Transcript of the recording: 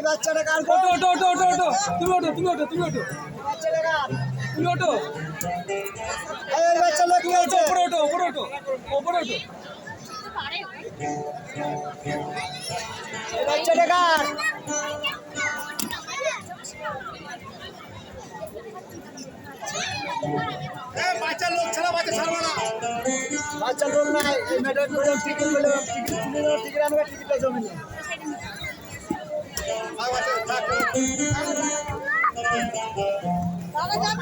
বাচ্চাটা কার ওটো ওটো ওটো ওটো ওটো তুমি ওটো তুমি ওটো তুমি ওটো বাচ্চাটা কার তুমি ওটো এই বাচ্চা লোক নিয়ে ওটো উপরে ওটো উপরে ওটো উপরে ওটো এই বাচ্চাটা কার এই বাচ্চা লোক ছাড়া বাচ্চা ছাড়বা না বাচ্চা লোক না এই মেডাল করে টিকিট বলে টিকিট তুলে দাও টিকিট আনবে টিকিটটা জমি না বাবা